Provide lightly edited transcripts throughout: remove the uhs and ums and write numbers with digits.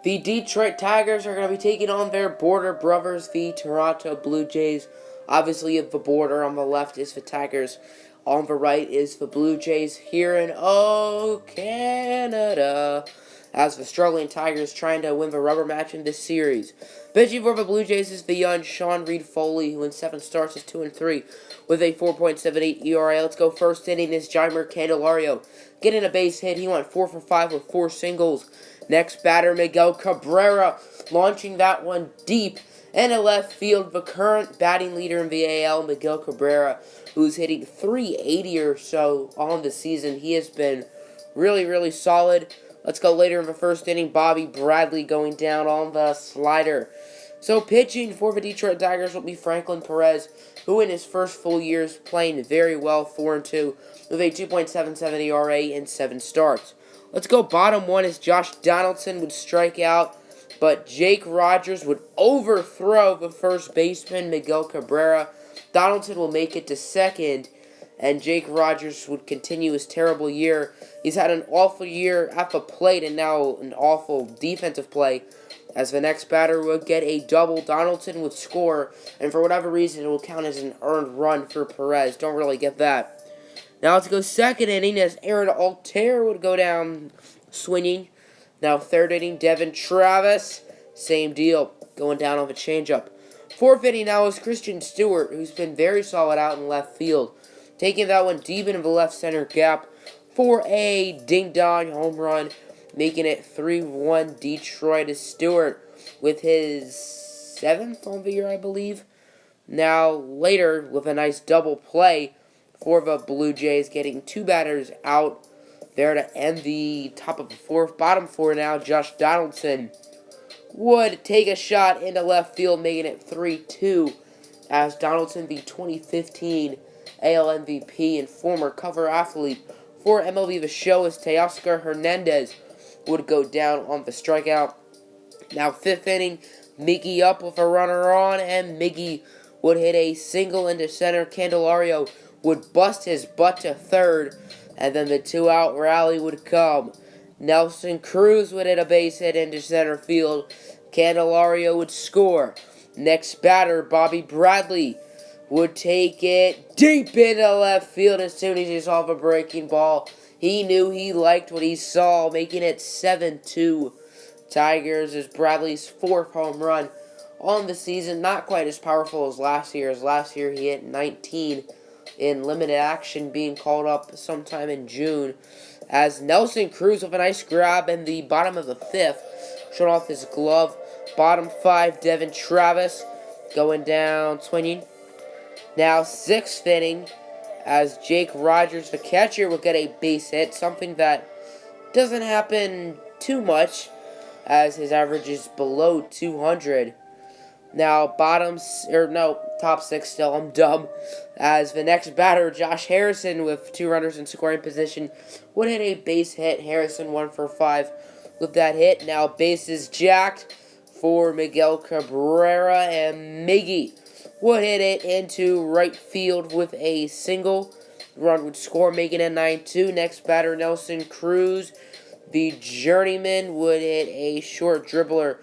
The Detroit Tigers are going to be taking on their border brothers, the Toronto Blue Jays. Obviously, the border on the left is the Tigers. On the right is the Blue Jays here in Canada. As the struggling Tigers trying to win the rubber match in this series. Pitching for the Blue Jays is the young Sean Reed-Foley, who in 7 starts is 2-3 with a 4.78 ERA. Let's go first inning is Jeimer Candelario. Getting a base hit, he went 4 for 5 with 4 singles. Next batter, Miguel Cabrera, launching that one deep into left field. The current batting leader in the AL, Miguel Cabrera, who's hitting 380 or so on the season. He has been really, really solid. Let's go later in the first inning. Bobby Bradley going down on the slider. So pitching for the Detroit Tigers will be Franklin Perez, who in his first full year is playing very well, 4-2, with a 2.77 ERA in 7 starts. Let's go bottom one as Josh Donaldson would strike out, but Jake Rogers would overthrow the first baseman, Miguel Cabrera. Donaldson will make it to second, and Jake Rogers would continue his terrible year. He's had an awful year at the plate and now an awful defensive play. As the next batter would get a double, Donaldson would score, and for whatever reason, it will count as an earned run for Perez. Don't really get that. Now let's go second inning as Aaron Altair would go down swinging. Now third inning, Devin Travis, same deal, going down on the changeup. Fourth inning now is Christian Stewart, who's been very solid out in left field, taking that one deep into the left center gap for a ding-dong home run, making it 3-1 Detroit as Stewart with his 7th on the year, I believe. Now later with a nice double play for the Blue Jays, getting 2 batters out there to end the top of the 4th. Bottom 4 now, Josh Donaldson would take a shot into left field, making it 3-2 as Donaldson, the 2015 AL MVP and former cover athlete for MLB The Show, as Teoscar Hernandez would go down on the strikeout. Now 5th inning, Miggy up with a runner on, and Miggy would hit a single into center. Candelario would bust his butt to third, and then the 2-out rally would come. Nelson Cruz would hit a base hit into center field. Candelario would score. Next batter, Bobby Bradley, would take it deep into left field as soon as he saw the breaking ball. He knew he liked what he saw, making it 7-2 Tigers as Bradley's 4th home run on the season. Not quite as powerful as last year. As last year he hit 19 in limited action, being called up sometime in June. As Nelson Cruz with a nice grab in the bottom of the 5th, showed off his glove. Bottom 5, Devin Travis going down swinging. Now 6th inning, as Jake Rogers, the catcher, will get a base hit, something that doesn't happen too much, as his average is below 200. Now top 6 still, I'm dumb, as the next batter, Josh Harrison, with 2 runners in scoring position, would hit a base hit. Harrison 1 for 5 with that hit. Now bases jacked for Miguel Cabrera, and Miggy would hit it into right field with a single. Run would score, making it 9-2. Next batter, Nelson Cruz, the journeyman, would hit a short dribbler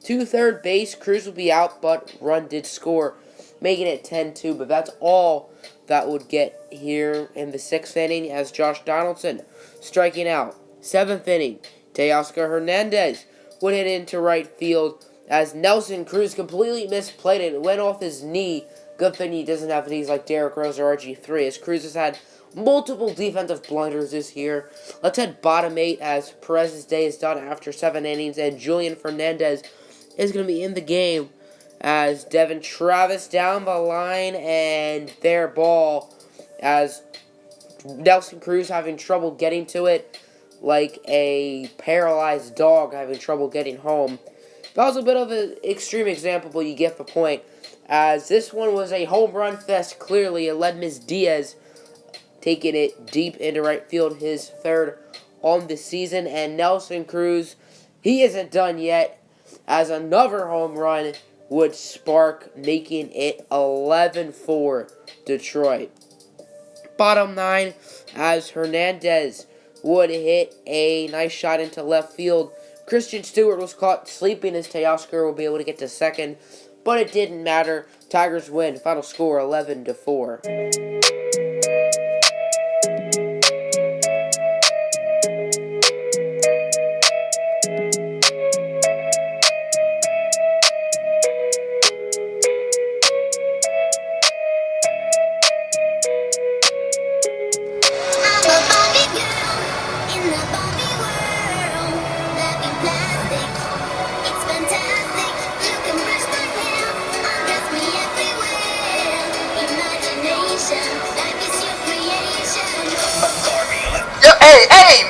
to third base. Cruz would be out, but run did score, making it 10-2. But that's all that would get here in the 6th inning, as Josh Donaldson striking out. 7th inning, Teoscar Hernandez would hit into right field, as Nelson Cruz completely misplayed it. It went off his knee. Good thing he doesn't have knees like Derrick Rose or RG3, as Cruz has had multiple defensive blunders this year. Let's head bottom 8, as Perez's day is done after 7 innings, and Julian Fernandez is going to be in the game, as Devin Travis down the line, and their ball, as Nelson Cruz having trouble getting to it like a paralyzed dog having trouble getting home. That was a bit of an extreme example, but you get the point, as this one was a home run fest. Clearly, Aledmys Diaz taking it deep into right field, his 3rd on the season, and Nelson Cruz, he isn't done yet, as another home run would spark, making it 11-4 Detroit. Bottom 9, as Hernandez would hit a nice shot into left field Christian Stewart was caught sleeping as Teoscar will be able to get to second, but it didn't matter. Tigers win. Final score 11-4. Yo, hey, hey!